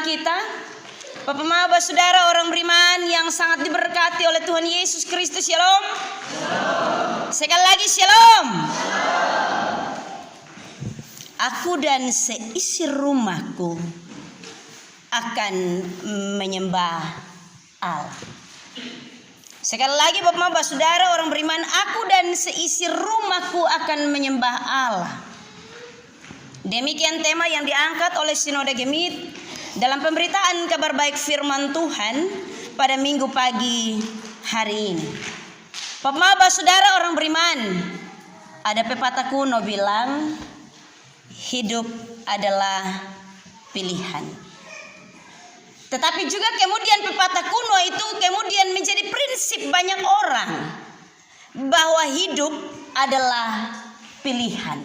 tema kita. Bapak Mama Saudara orang beriman yang sangat diberkati oleh Tuhan Yesus Kristus. Shalom. Sekali lagi shalom. Aku dan seisi rumahku akan menyembah Allah. Sekali lagi Bapak Saudara orang beriman, aku dan seisi rumahku akan menyembah Allah. Demikian tema yang diangkat oleh Sinode Gemit dalam pemberitaan kabar baik firman Tuhan pada minggu pagi hari ini. Bapak Saudara orang beriman, ada pepatah kuno bilang hidup adalah pilihan. Tetapi juga kemudian pepatah kuno itu kemudian menjadi prinsip banyak orang bahwa hidup adalah pilihan.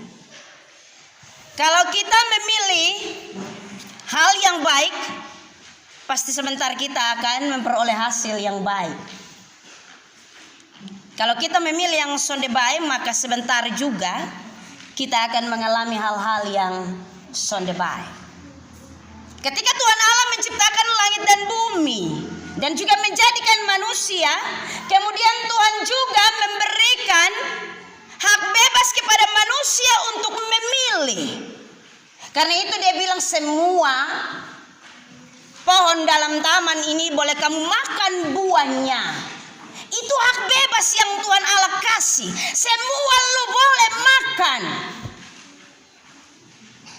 Kalau kita memilih hal yang baik, pasti sebentar kita akan memperoleh hasil yang baik. Kalau kita memilih yang sonde baik, maka sebentar juga kita akan mengalami hal-hal yang sonde baik. Ketika Tuhan Allah menciptakan langit dan bumi dan juga menjadikan manusia, kemudian Tuhan juga memberikan hak bebas kepada manusia untuk memilih. Karena itu dia bilang semua pohon dalam taman ini boleh kamu makan buahnya. Itu hak bebas yang Tuhan Allah kasih. Semua lu boleh makan.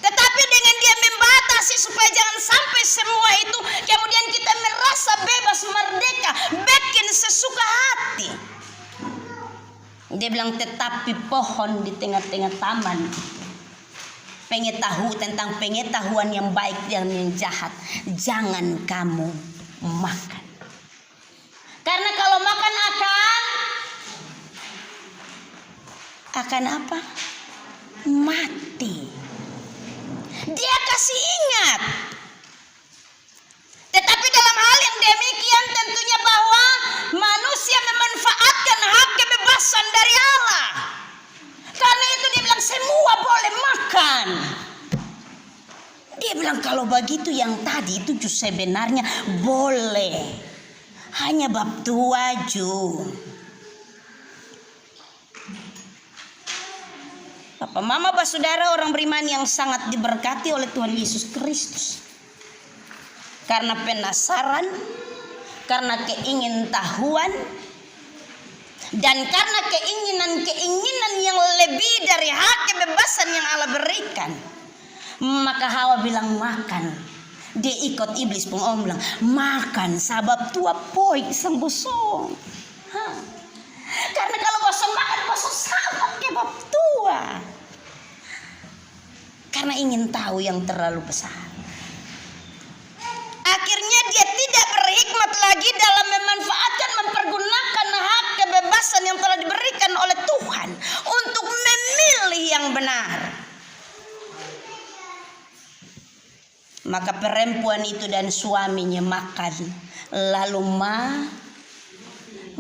Tetapi dengan dia membatasi supaya jangan sampai semua itu kemudian kita merasa bebas merdeka, bikin sesuka hati. Dia bilang tetapi pohon di tengah-tengah taman, pengetahuan yang baik dan yang jahat jangan kamu makan. Karena kalau makan akan apa? Mati. Dia kasih ingat. Tetapi dalam hal yang demikian tentunya bahwa manusia memanfaatkan hak kebebasan dari Allah. Karena itu dia bilang semua boleh makan. Dia bilang kalau begitu yang tadi itu sebenarnya boleh. Hanya bab tuaju. Bapak Mama Saudara orang beriman yang sangat diberkati oleh Tuhan Yesus Kristus. Karena penasaran, karena keingintahuan, dan karena keinginan yang lebih dari hak kebebasan yang Allah berikan, maka Hawa bilang makan. Dia ikut iblis pun bilang makan sabab tua poi sembusong. Karena kalau bosong makan bosong sangat kebab tua. Karena ingin tahu yang terlalu besar. Akhirnya dia tidak berhikmat lagi dalam memanfaatkan, mempergunakan hak kebebasan yang telah diberikan oleh Tuhan untuk memilih yang benar. Maka perempuan itu dan suaminya makan, lalu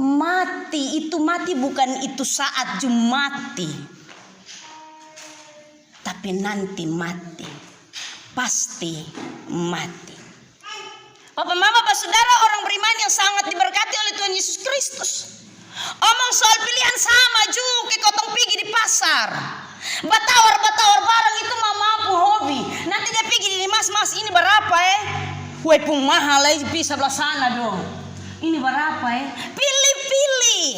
mati. Itu mati bukan itu saat mati, tapi nanti mati, pasti mati. Bapak Mama Saudara orang beriman yang sangat diberkati oleh Tuhan Yesus Kristus, omong soal pilihan sama juga ke kotong pergi di pasar. Batawar barang itu mampu hobi. Nanti dia pergi di mas ini berapa Woi pun mahal di sebelah sana dong. Ini berapa Pilih-pilih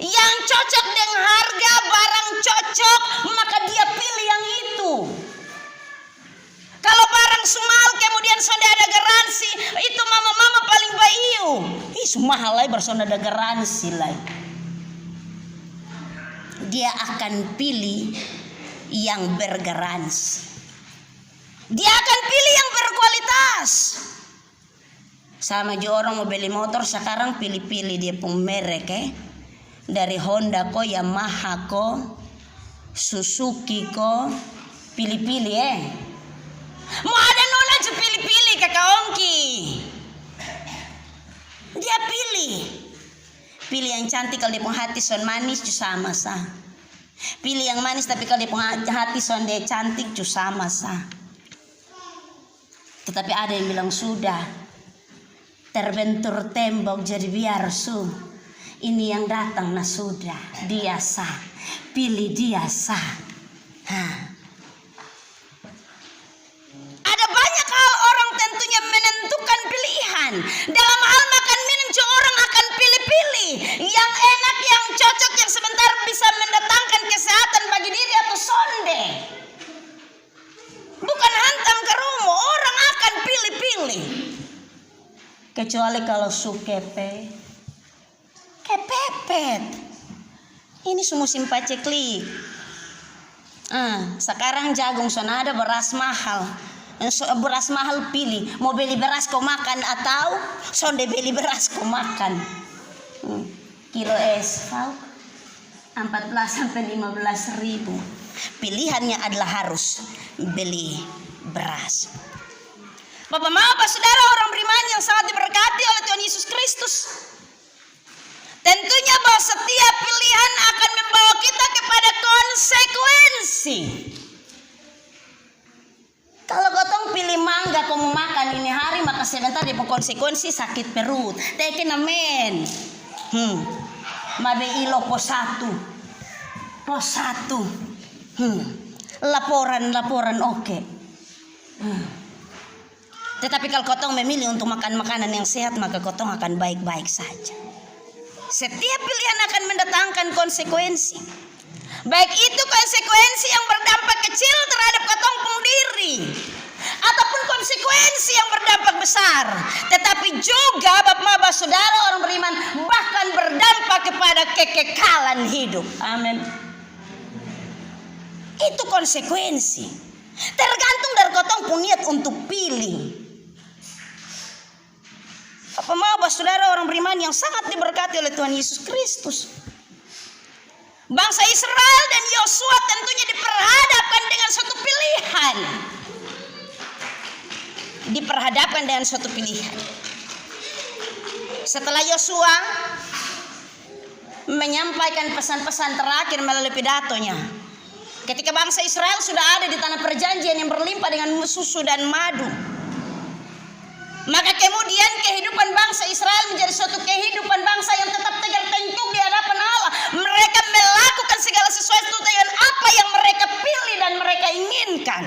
yang cocok dengan harga barang cocok, maka dia pilih yang itu. Kalau barang semal kemudian sudah ada garansi, itu mama paling bayu. Mahal bersonda ada garansi Dia akan pilih yang bergaransi. Dia akan pilih yang berkualitas. Sama juga orang mau beli motor sekarang pilih-pilih dia pun merek dari Honda ko, Yamaha ko, Suzuki ko, pilih-pilih Mau ada nona aja pilih-pilih kakak ongki. Dia pilih yang cantik kalau dia pun hati son manis juga sama sah. Pilih yang manis tapi kalau dia pun hati son dia cantik juga sama sah. Tetapi ada yang bilang sudah terbentur tembok jadi biar ini yang datang nah sudah dia sah, pilih dia sah. Ada banyak hal orang tentunya menentukan pilihan. Dalam hal makan minum orang akan pilih-pilih yang enak, yang cocok, yang sebentar bisa mendatangkan kesehatan bagi diri atau sonde. Bukan hantam ke rumah, orang akan pilih-pilih. Kecuali kalau kepepet. Ini musim paceklik. Sekarang jagung sonada beras mahal. Beras mahal pilih, mau beli beras kau makan atau sonde beli beras kau makan. Kilo es 14 sampai 15 ribu. Pilihannya adalah harus beli beras. Bapak Mama, saudara orang beriman yang sangat diberkati oleh Tuhan Yesus Kristus. Tentunya bahwa setiap pilihan akan membawa kita kepada konsekuensi. Kalau kotong pilih mangga kau mau makan ini hari, maka sebentar dia konsekuensi sakit perut. Teken amen. Mabe ilo pos satu. Laporan oke. Tetapi kalau kotong memilih untuk makan makanan yang sehat, maka kotong akan baik-baik saja. Setiap pilihan akan mendatangkan konsekuensi. Baik itu konsekuensi yang berdampak kecil terhadap kotong pun diri, ataupun konsekuensi yang berdampak besar. Tetapi juga Bapak saudara orang beriman bahkan berdampak kepada kekekalan hidup. Amin. Itu konsekuensi. Tergantung dari kotong pun niat untuk pilih. Bapak saudara orang beriman yang sangat diberkati oleh Tuhan Yesus Kristus. Bangsa Israel dan Yosua tentunya diperhadapkan dengan suatu pilihan. Setelah Yosua menyampaikan pesan-pesan terakhir melalui pidatonya, ketika bangsa Israel sudah ada di tanah perjanjian yang berlimpah dengan susu dan madu, maka kemudian kehidupan bangsa Israel menjadi suatu kehidupan bangsa yang tetap tegar tengkuk di hadapan Allah. Mereka melakukan segala sesuatu dengan apa yang mereka pilih dan mereka inginkan.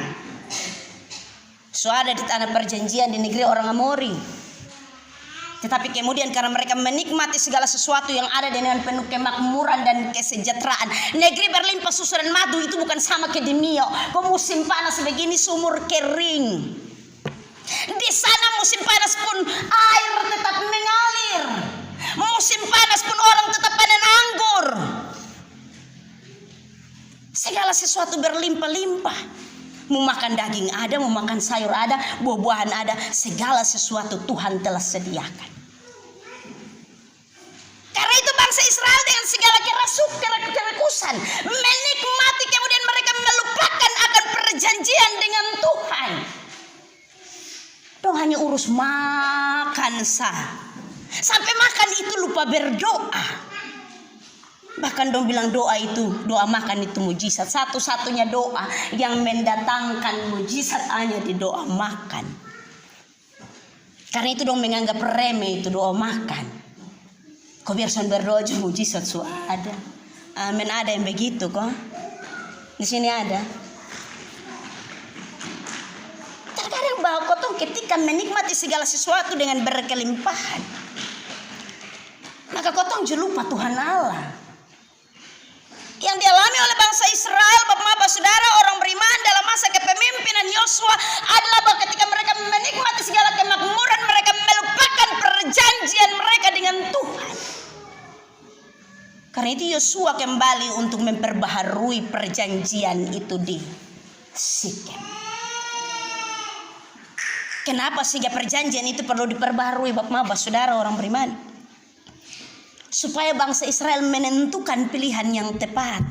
Ada di tanah perjanjian di negeri orang Amori. Tetapi kemudian karena mereka menikmati segala sesuatu yang ada dengan penuh kemakmuran dan kesejahteraan, negeri berlimpah susu dan madu itu bukan sama ke dunia. Kau musim panas begini sumur kering. Di sana musim panas pun air tetap mengalir. Musim panas pun orang tetap panen anggur. Segala sesuatu berlimpah-limpah. Mau makan daging ada, mau makan sayur ada, buah-buahan ada. Segala sesuatu Tuhan telah sediakan. Karena itu bangsa Israel dengan segala kerekusan menikmati, kemudian mereka melupakan akan perjanjian dengan Tuhan. Dong hanya urus makan sah. Sampai makan itu lupa berdoa. Bahkan dong bilang doa makan itu mujizat. Satu-satunya doa yang mendatangkan mujizat hanya di doa makan. Karena itu dong menganggap remeh itu doa makan. Kau biar son berdoa aja mujizat ada. Amin, ada yang begitu kok. Di sini ada. Terkadang bahwa kotong ketika menikmati segala sesuatu dengan berkelimpahan, maka kotong lupa Tuhan Allah. Yang dialami oleh bangsa Israel, Bapak saudara orang beriman dalam masa kepemimpinan Yosua adalah bahwa ketika mereka menikmati segala kemakmuran, mereka melupakan perjanjian mereka dengan Tuhan. Karena itu Yosua kembali untuk memperbaharui perjanjian itu di Sikem. Kenapa sehingga perjanjian itu perlu diperbaharui Bapak saudara orang beriman? Supaya bangsa Israel menentukan pilihan yang tepat.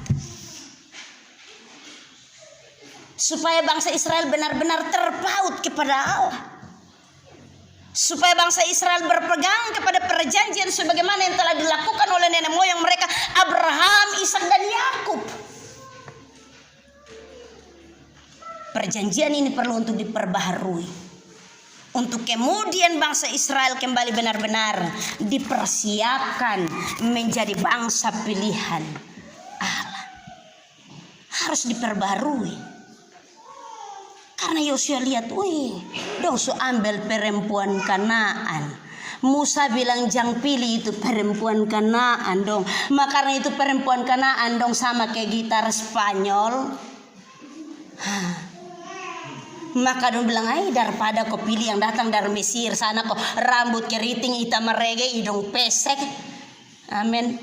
Supaya bangsa Israel benar-benar terpaut kepada Allah. Supaya bangsa Israel berpegang kepada perjanjian sebagaimana yang telah dilakukan oleh nenek moyang mereka Abraham, Ishak dan Yakub. Perjanjian ini perlu untuk diperbaharui. untuk kemudian bangsa Israel kembali benar-benar dipersiapkan menjadi bangsa pilihan Allah. Harus diperbarui. Karena Yosua lihat, dong su ambil perempuan Kanaan. Musa bilang jangan pilih itu perempuan Kanaan dong. Makanya itu perempuan Kanaan dong sama kayak gitar Spanyol. Maka dong bilang, daripada kau pilih yang datang dari Mesir sana kok rambut keriting hitam merege hidung pesek. Amin.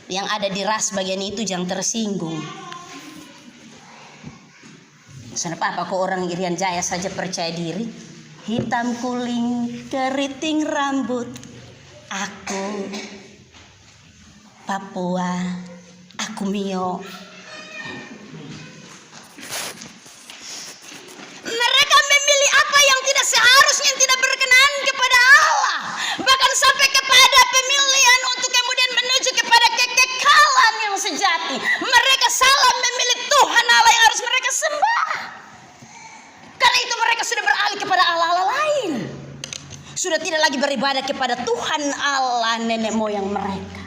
Yang ada di ras bagian itu jangan tersinggung. Kenapa kok orang Irian Jaya saja percaya diri? Hitam kuling keriting rambut, aku Papua, aku Mio. Mereka memilih apa yang tidak seharusnya, yang tidak berkenan kepada Allah. Bahkan sampai kepada pemilihan untuk kemudian menuju kepada kekekalan yang sejati. Mereka salah memilih Tuhan Allah yang harus mereka sembah. Karena itu mereka sudah beralih kepada Allah-Allah lain. Sudah tidak lagi beribadah kepada Tuhan Allah nenek moyang mereka.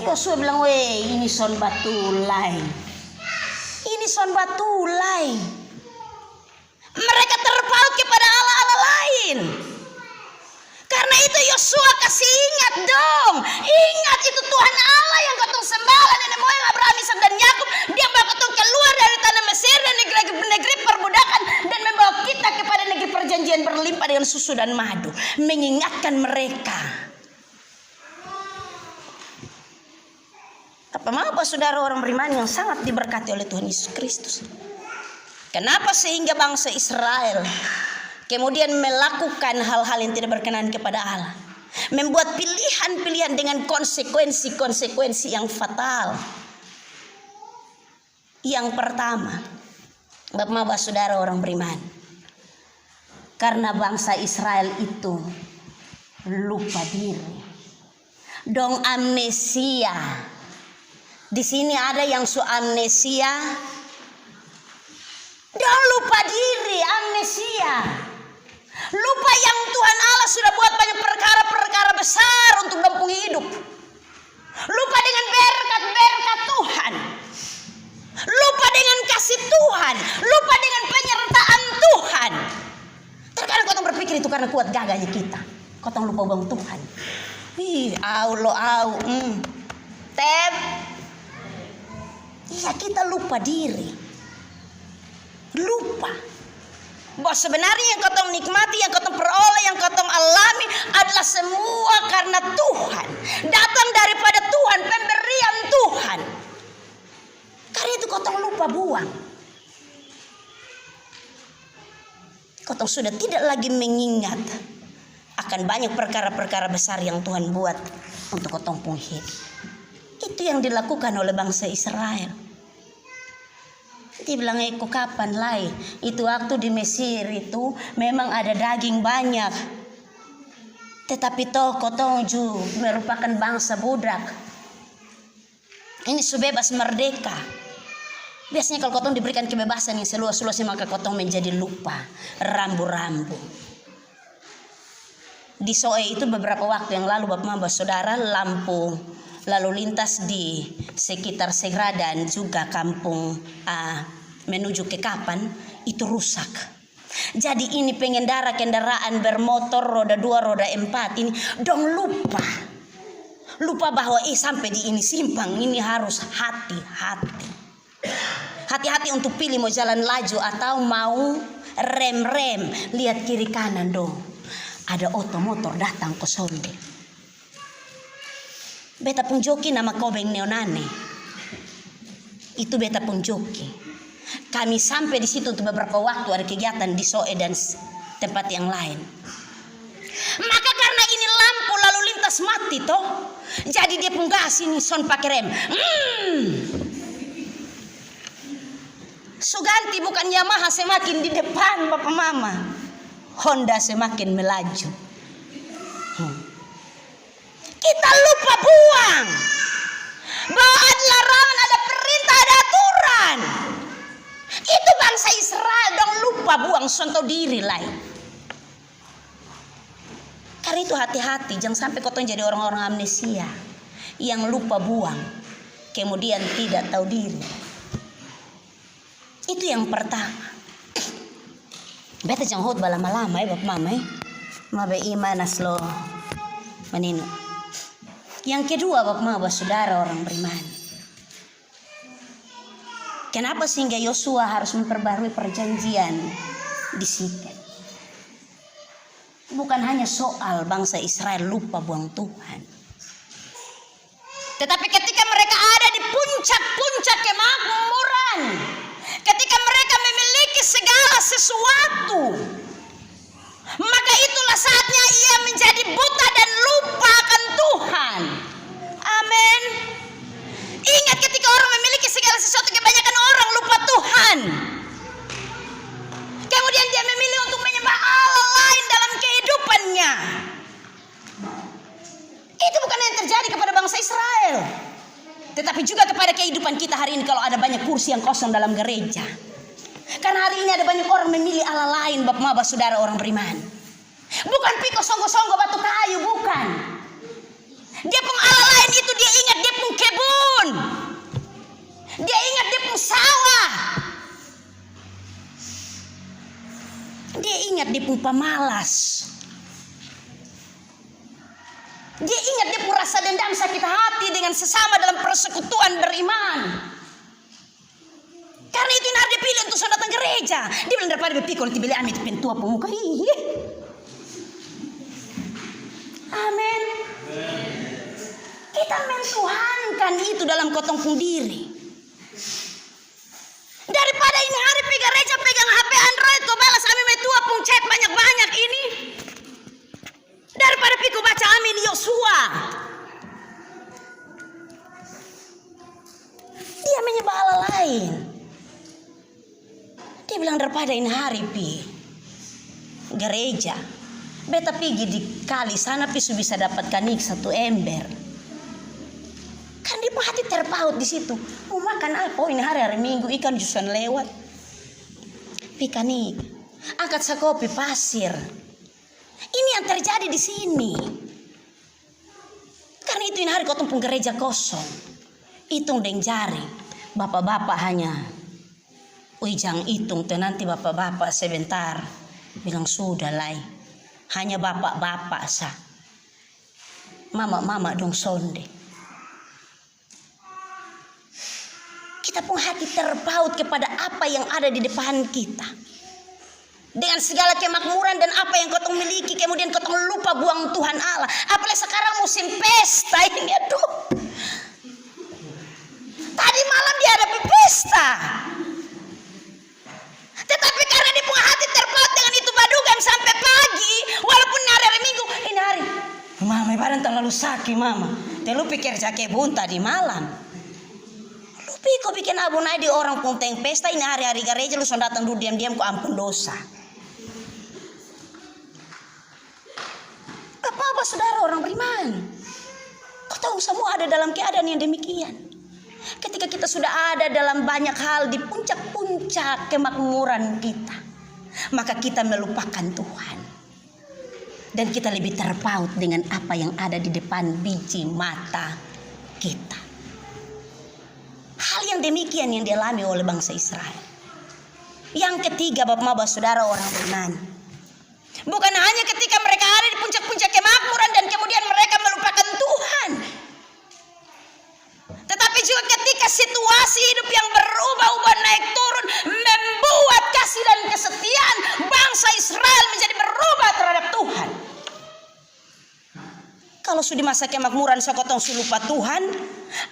Yosua bilang, ini son batulai. Ini son batulai. Mereka terpaut kepada Allah-Allah lain. Karena itu Yosua kasih ingat dong. Ingat itu Tuhan Allah yang kau sembah nenek moyang Abraham, Ishak dan Yakub. Dia bawa kau keluar dari tanah Mesir dan negeri perbudakan dan membawa kita kepada negeri perjanjian berlimpah dengan susu dan madu. Mengingatkan mereka. Apa mau saudara orang beriman yang sangat diberkati oleh Tuhan Yesus Kristus? Kenapa sehingga bangsa Israel kemudian melakukan hal-hal yang tidak berkenan kepada Allah, membuat pilihan-pilihan dengan konsekuensi-konsekuensi yang fatal? Yang pertama, Bapak saudara orang beriman, karena bangsa Israel itu lupa diri, dong amnesia. Di sini ada yang su amnesia, dong lupa diri, amnesia. Lupa yang Tuhan Allah sudah buat banyak perkara-perkara besar untuk dampung hidup. Lupa dengan berkat-berkat Tuhan. Lupa dengan kasih Tuhan. Lupa dengan penyertaan Tuhan. Terkadang kau berpikir itu karena kuat gagahnya kita. Kau lupa bang Tuhan. Tep. Iya, kita lupa diri. Lupa bahwa sebenarnya yang kau nikmati, yang kau peroleh, yang kau alami adalah semua karena Tuhan, datang daripada Tuhan, pemberian Tuhan. Karena itu kau lupa buang. Kau sudah tidak lagi mengingat akan banyak perkara-perkara besar yang Tuhan buat untuk kau pun hidup. Itu yang dilakukan oleh bangsa Israel. Dia bilang, kapan lai? Itu waktu di Mesir itu memang ada daging banyak. Tetapi kotong merupakan bangsa budak. Ini bebas merdeka. Biasanya kalau kotong diberikan kebebasan yang seluas-luasnya, maka kotong menjadi lupa rambu-rambu. Di Soe itu beberapa waktu yang lalu Bapak saudara, lampu lalu lintas di sekitar Segra dan juga kampung menuju ke Kapan itu rusak. Jadi ini pengendara kendaraan bermotor roda 2, roda 4 ini dong lupa bahwa sampai di ini simpang ini harus hati-hati. Hati-hati untuk pilih mau jalan laju atau mau rem. Lihat kiri kanan dong. Ada otomotor datang ke sonde. Beta pun joki nama Kobeng Neonane. Itu beta pun joki. Kami sampai di situ untuk beberapa waktu ada kegiatan di Soe dan tempat yang lain. Maka karena ini lampu lalu lintas mati toh, jadi dia pun gas ini son pakai rem. Suganti bukan Yamaha semakin di depan Bapak Mama, Honda semakin melaju. Kita lupa buang bahwa ada larangan, ada perintah, ada aturan. Itu bangsa Israel dong lupa buang contoh diri lain. Karena itu hati-hati, jangan sampai kau jadi orang-orang amnesia yang lupa buang, kemudian tidak tahu diri. Itu yang pertama. Beta jangan hot lama-lama ya bapak mama ya. Mabe imanas lo meninu. Yang kedua bapak mama saudara orang beriman. Kenapa sehingga Yosua harus memperbarui perjanjian di Sikem? Bukan hanya soal bangsa Israel lupa buang Tuhan, tetapi ketika mereka ada di puncak-puncak kemakmuran, ketika mereka memiliki segala sesuatu, maka itulah saatnya ia menjadi buta dan lupa akan Tuhan. Amin. Ingat, ketika orang memiliki segala sesuatu, kebanyakan orang lupa Tuhan. Kemudian dia memilih untuk menyembah Allah lain dalam kehidupannya. Itu bukan yang terjadi kepada bangsa Israel, tetapi juga kepada kehidupan kita hari ini. Kalau ada banyak kursi yang kosong dalam gereja, karena hari ini ada banyak orang memilih Allah lain, bapak saudara orang beriman. Bukan piko songgo-songgo batu kayu, bukan. Dia pun Allah lain itu, dia ingat dia pun kebun, dia ingat dia pun sawah, dia ingat dia pun pemalas, dia ingat dia pun rasa dendam sakit hati dengan sesama dalam persekutuan beriman. Karena itu yang dia pilih untuk datang gereja. Dia bilang daripada berpikir nanti beli amit pentua pemuka. Amin. Kita mentuhankan itu dalam kotong pun diri. Daripada ini hari pergi gereja pegang HP Android kau balas amin metua pun chat banyak-banyak ini, daripada piku baca amin Yosua. Dia menyembah Allah lain. Dia bilang daripada ini hari pi gereja, beta pergi di kali sana pisu bisa dapatkan nik 1 ember. Kan dia hati terpaut di situ. Mau makan apa? Oh, ini hari Minggu ikan jusan lewat. Pika nik, angkat sakopi pasir. Ini yang terjadi di sini. Karena itu ini hari kau tumpung gereja kosong. Hitung deng jari. Bapak-bapak hanya ujang hitung, nanti bapak-bapak sebentar bilang sudah lah, hanya bapak-bapak sah, mama-mama dong sonde. Kita pun hati terpaut kepada apa yang ada di depan kita, dengan segala kemakmuran dan apa yang kau miliki, kemudian kau lupa buang Tuhan Allah. Apalagi sekarang musim pesta ini, aduh. Tadi malam dia ada pesta, tetapi karena dia punya hati terpaut dengan itu badugan sampai pagi, walaupun hari Minggu. Ini hari mama badan terlalu sakit mama, lu pikir cake bunta di malam, lu pikir bikin abu naik di orang punteng pesta. Ini hari-hari gereja lu sudah datang dulu diam-diam ku ampun dosa. Apa saudara orang beriman, kau tahu semua ada dalam keadaan yang demikian. Ketika kita sudah ada dalam banyak hal di puncak-puncak kemakmuran kita, maka kita melupakan Tuhan, dan kita lebih terpaut dengan apa yang ada di depan biji mata kita. Hal yang demikian yang dialami oleh bangsa Israel. Yang ketiga, bapak-bapak saudara orang beriman, bukan hanya ketika mereka ada di puncak-puncak kemakmuran dan kemudian mereka melupakan Tuhan, tetapi juga ketika situasi hidup yang berubah-ubah naik turun membuat kasih dan kesetiaan bangsa Israel menjadi berubah terhadap Tuhan. Kalau sudah masa kemakmuran sekotong lupa Tuhan,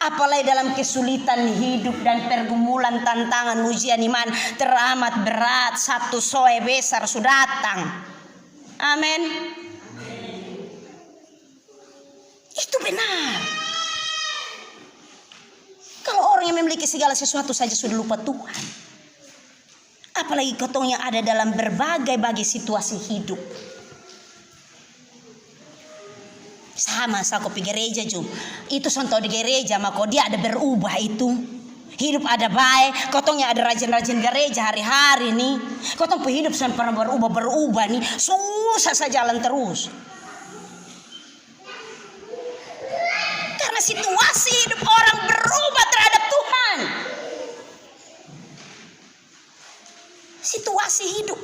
apalagi dalam kesulitan hidup dan pergumulan tantangan ujian iman teramat berat, satu soe besar sudah datang. Amin. Itu benar. Kalau orang yang memiliki segala sesuatu saja sudah lupa Tuhan, apalagi kotong yang ada dalam berbagai situasi hidup. Sama aku pergi gereja juga, itu contoh di gereja, maka dia ada berubah itu. Hidup ada baik, kotongnya ada rajin-rajin gereja hari-hari nih. Kotong hidup sampai pernah berubah nih, susah saja jalan terus. situasi hidup orang berubah terhadap Tuhan. Situasi hidup.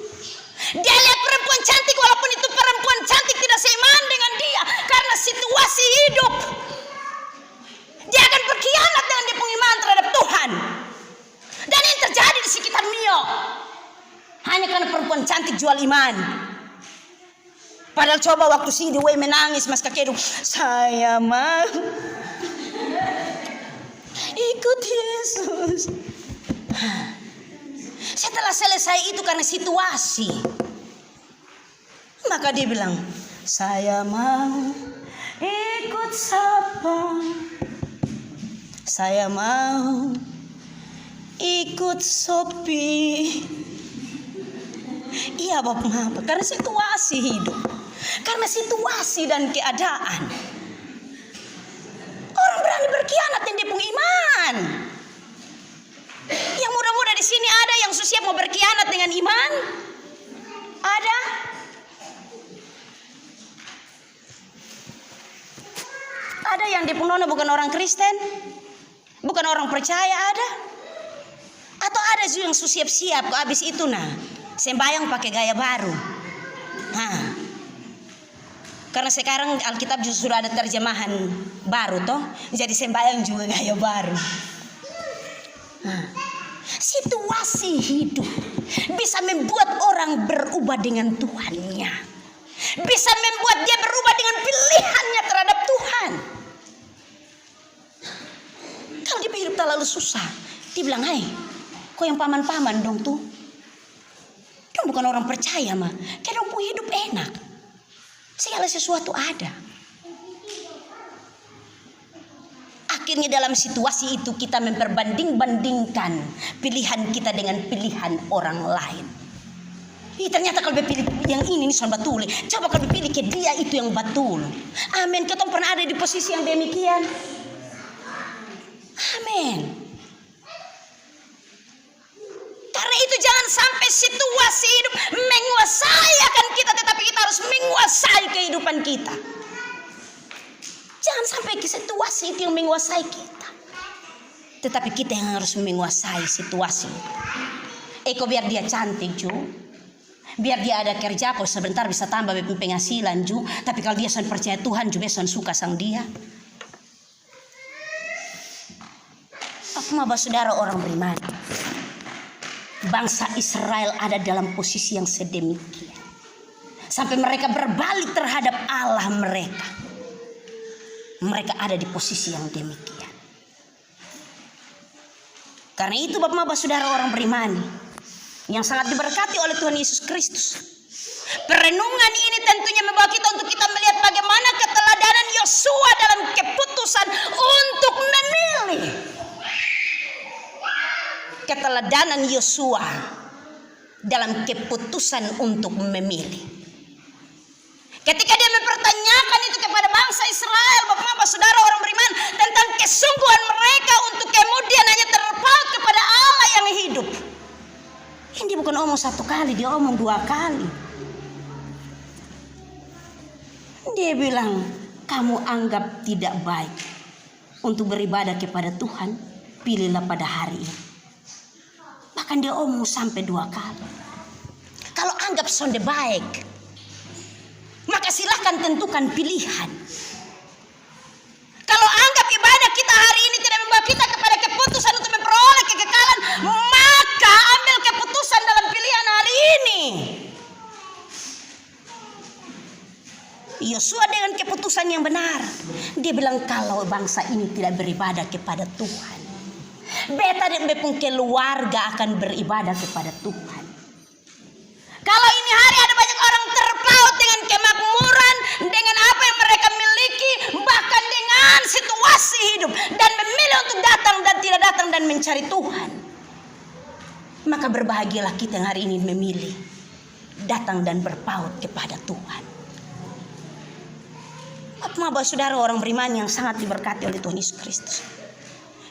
Dia lihat perempuan cantik, walaupun itu perempuan cantik tidak seiman dengan dia, karena situasi hidup. Dia akan berkhianat dengan dia pengiman terhadap Tuhan. Dan ini terjadi di sekitar Mio. Hanya karena perempuan cantik jual iman. Padahal coba waktu si Dewi menangis mas kakeduk, saya mau ikut Yesus. Setelah selesai itu karena situasi, maka dia bilang, saya mau ikut Sapa, saya mau ikut Sopi. Iya Bapak, karena situasi hidup, karena situasi dan keadaan. Orang berani berkhianat dan dia punya iman. Yang muda-muda di sini ada yang siap mau berkhianat dengan iman? Ada? Ada yang di Pundono bukan orang Kristen, bukan orang percaya, ada? Atau ada juga yang siap-siap kok habis itu sembahyang pakai gaya baru. Karena sekarang Alkitab justru ada terjemahan baru toh, jadi sembahyang juga gaya baru. Situasi hidup bisa membuat orang berubah dengan Tuhannya, bisa membuat dia berubah dengan pilihannya terhadap Tuhan. Kalau dia hidup terlalu susah, dia bilang, hai, kau yang paman-paman dong tuh, dong bukan orang percaya mah, kayak dong punya hidup enak, segala sesuatu ada. Akhirnya dalam situasi itu kita memperbanding-bandingkan pilihan kita dengan pilihan orang lain. Ternyata kalau pilih yang ini soal betul, coba kalau pilih ke dia itu yang betul. Amin. Kita pernah ada di posisi yang demikian. Amin. Karena itu jangan sampai situasi hidup menguasai akan kita, tetapi kita harus menguasai kehidupan kita. Jangan sampai ke situasi itu yang menguasai kita, tetapi kita yang harus menguasai situasi. Eko biar dia cantik Ju, biar dia ada kerja, kalau sebentar bisa tambah penghasilan Ju, tapi kalau dia sudah percaya Tuhan Ju, sudah suka sang dia. Apa mah saudara orang beriman, bangsa Israel ada dalam posisi yang sedemikian, sampai mereka berbalik terhadap Allah mereka. Mereka ada di posisi yang demikian. Karena itu Bapak saudara orang beriman yang sangat diberkati oleh Tuhan Yesus Kristus, perenungan ini tentunya membawa kita untuk kita melihat bagaimana keteladanan Yosua dalam keputusan untuk memilih. Keteladanan Yosua dalam keputusan untuk memilih. Ketika dia mempertanyakan itu kepada bangsa Israel, Bapak saudara orang beriman, tentang kesungguhan mereka untuk kemudian hanya terpaut kepada Allah yang hidup. Ini bukan omong satu kali, dia omong dua kali. Dia bilang, kamu anggap tidak baik untuk beribadah kepada Tuhan, pilihlah pada hari ini. Bahkan dia omong sampai dua kali. Kalau anggap sonde baik, maka silahkan tentukan pilihan. Kalau anggap ibadah kita hari ini tidak membawa kita kepada keputusan untuk memperoleh kekekalan, maka ambil keputusan dalam pilihan hari ini. Yosua dengan keputusan yang benar, dia bilang kalau bangsa ini tidak beribadah kepada Tuhan, beta dan bepung keluarga akan beribadah kepada Tuhan. Kalau ini hari ada banyak orang terpaut dengan kemakmuran, dengan apa yang mereka miliki, bahkan dengan situasi hidup, dan memilih untuk datang dan tidak datang dan mencari Tuhan, maka berbahagialah kita yang hari ini memilih datang dan berpaut kepada Tuhan. Bapak saudara orang beriman yang sangat diberkati oleh Tuhan Yesus Kristus,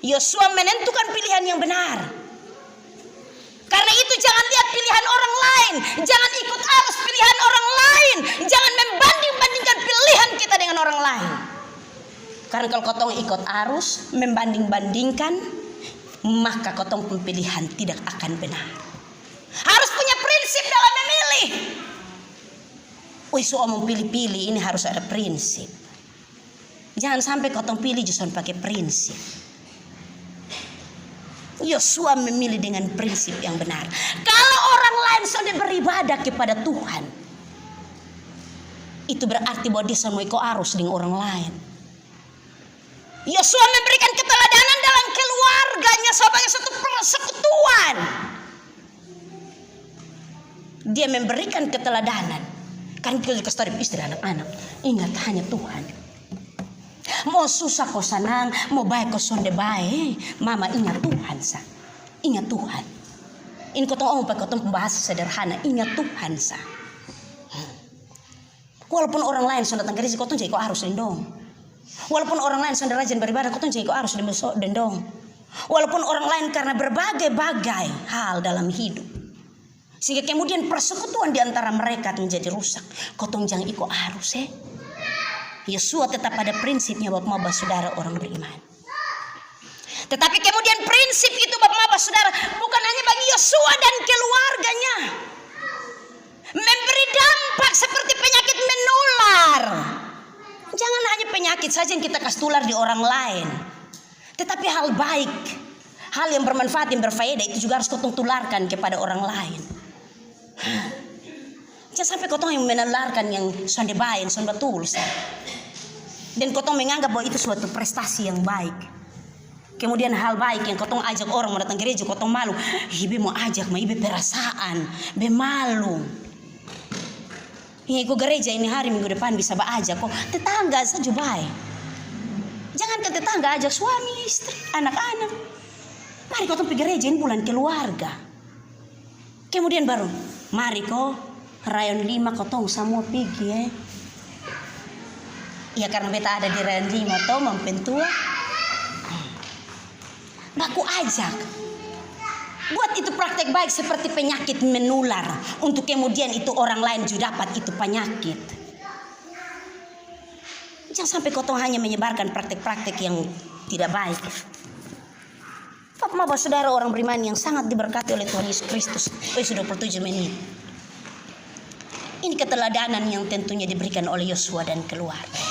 Yosua menentukan pilihan yang benar. Karena itu jangan lihat pilihan orang lain, jangan ikut arus pilihan orang lain, jangan membanding-bandingkan pilihan kita dengan orang lain. Karena kalau kotong ikut arus, membanding-bandingkan, maka kotong pilihan tidak akan benar. Harus punya prinsip dalam memilih. Soal mau pilih-pilih ini harus ada prinsip. Jangan sampai kotong pilih justru pakai prinsip. Yosua memilih dengan prinsip yang benar. Kalau orang lain sudah beribadah kepada Tuhan, itu berarti bahwa dia mau ikut arus dengan orang lain. Yosua memberikan keteladanan dalam keluarganya sebagai satu persekutuan. Dia memberikan keteladanan. Kan kita kasih tahu istri anak-anak, ingat hanya Tuhan. Mau susah kau senang, mau baik kau sonde baik, mama ingat Tuhan sah. Ingat Tuhan. Ini kau tahu pakai kau bahasa sederhana, ingat Tuhan sah. Walaupun orang lain sudah datang gereja, kau tuh jadi kau harus dendong. Walaupun orang lain sudah rajin beribadah, kau tuh jadi kau harus dendong. Walaupun orang lain karena berbagai-bagai hal dalam hidup, sehingga kemudian persekutuan di antara mereka menjadi rusak. Kau tuh jangan ikut arus Yosua tetap pada prinsipnya bapak-bapak saudara orang beriman. Tetapi kemudian prinsip itu bapak-bapak saudara bukan hanya bagi Yosua dan keluarganya. Memberi dampak seperti penyakit menular. Jangan hanya penyakit saja yang kita kasih tular di orang lain. Tetapi hal baik, hal yang bermanfaat, yang berfaedah itu juga harus kau tularkan kepada orang lain. Jangan sampai kau yang menularkan yang sonde baik, sonde betul. Dan kau menganggap bahwa itu suatu prestasi yang baik. Kemudian hal baik yang kau ajak orang mau datang gereja, kau malu. Ibe mau ajak, ibe perasaan, be malu. Ikut gereja ini hari minggu depan bisa ajak kok tetangga saja baik. Jangan ke tetangga, ajak suami, istri, anak-anak. Mari kau pergi gereja ini bulan keluarga. Kemudian baru, mari kau rayon 5 kau semua pergi Ya karena beta ada di rayon 5 toh mempentua. Baku ajak. Buat itu praktek baik seperti penyakit menular. Untuk kemudian itu orang lain juga dapat itu penyakit. Jangan sampai kau hanya menyebarkan praktek-praktek yang tidak baik. Bapak saudara orang beriman yang sangat diberkati oleh Tuhan Yesus Kristus. Sudah 27 menit. Ini keteladanan yang tentunya diberikan oleh Yosua dan keluarga.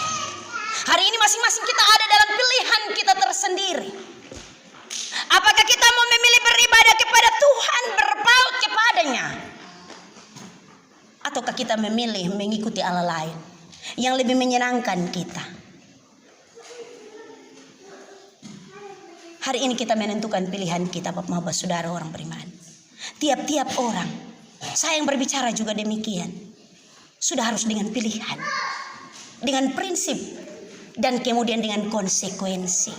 Hari ini masing-masing kita ada dalam pilihan kita tersendiri. Apakah kita mau memilih beribadah kepada Tuhan, berpaut kepadanya, ataukah kita memilih mengikuti Allah lain yang lebih menyenangkan kita? Hari ini kita menentukan pilihan kita, Bapak-Bapak saudara orang beriman. Tiap-tiap orang, saya yang berbicara juga demikian, sudah harus dengan pilihan, dengan prinsip, dan kemudian dengan konsekuensi.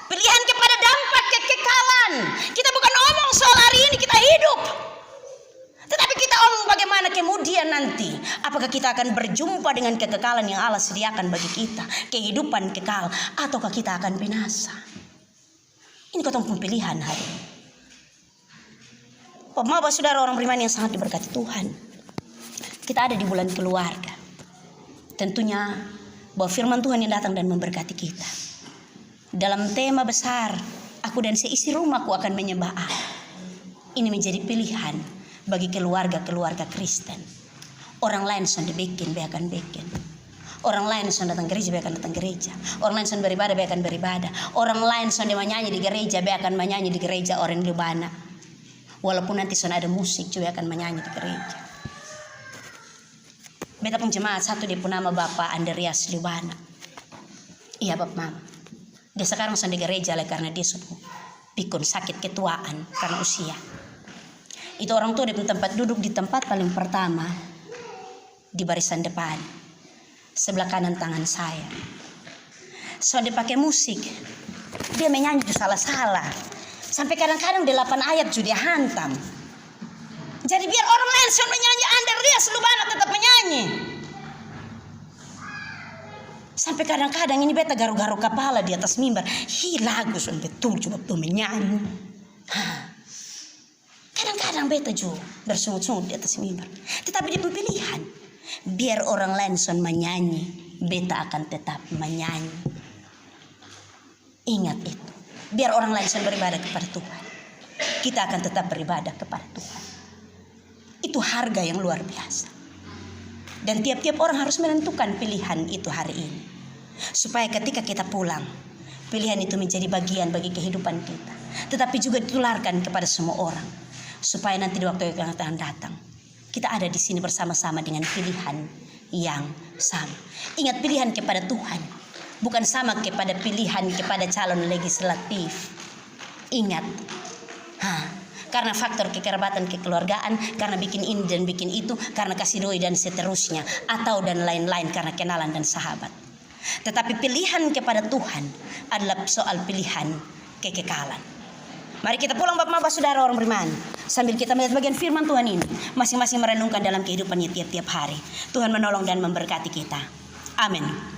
Pilihan kepada dampak kekekalan. Kita bukan omong soal hari ini kita hidup, tetapi kita omong bagaimana kemudian nanti. Apakah kita akan berjumpa dengan kekekalan yang Allah sediakan bagi kita, kehidupan kekal, ataukah kita akan binasa? Ini ketemu pilihan hari ini. Bapak saudara orang beriman yang sangat diberkati Tuhan, kita ada di bulan keluarga. Tentunya bahwa firman Tuhan yang datang dan memberkati kita dalam tema besar, aku dan seisi rumahku akan menyembah Allah. Ini menjadi pilihan bagi keluarga-keluarga Kristen. Orang lain sudah bikin, be akan bikin. Orang lain sudah datang gereja, be akan datang gereja. Orang lain sudah beribadah, be akan beribadah. Orang lain sudah menyanyi di gereja, be akan menyanyi di gereja orang Lubana. Walaupun nanti sudah ada musik, juga akan menyanyi di gereja. Beta pun jemaat satu dia pun nama Bapak Andreas Lubana. Iya Bapak Mama. Dia sekarang sudah di gereja karena dia sudah pikun sakit ketuaan karena usia. Itu orang tua dia pun tempat duduk di tempat paling pertama di barisan depan, sebelah kanan tangan saya. So dia pakai musik, dia menyanyi itu salah-salah. Sampai kadang-kadang 8 ayat juga dia hantam. Jadi biar orang lain yang menyanyi Andreas Lubana tetap menyanyi. Sampai kadang-kadang ini beta garu-garu kepala di atas mimbar. Lagu sudah betul coba tuh menyanyi. Kadang-kadang beta juga bersungut-sungut di atas mimbar. Tetapi dia pilihan. Biar orang lain son menyanyi, beta akan tetap menyanyi. Ingat itu. Biar orang lain sedang beribadah kepada Tuhan, kita akan tetap beribadah kepada Tuhan. Itu harga yang luar biasa. Dan tiap-tiap orang harus menentukan pilihan itu hari ini. Supaya ketika kita pulang, pilihan itu menjadi bagian bagi kehidupan kita. Tetapi juga ditularkan kepada semua orang. Supaya nanti di waktu yang akan datang, kita ada di sini bersama-sama dengan pilihan yang sama. Ingat, pilihan kepada Tuhan bukan sama kepada pilihan kepada calon legislatif. Ingat, karena faktor kekerabatan kekeluargaan, karena bikin ini dan bikin itu, karena kasih doi dan seterusnya, atau dan lain-lain karena kenalan dan sahabat. Tetapi pilihan kepada Tuhan adalah soal pilihan kekekalan. Mari kita pulang Bapak Saudara orang beriman, sambil kita melihat bagian firman Tuhan ini, masing-masing merenungkan dalam kehidupannya tiap-tiap hari. Tuhan menolong dan memberkati kita. Amin.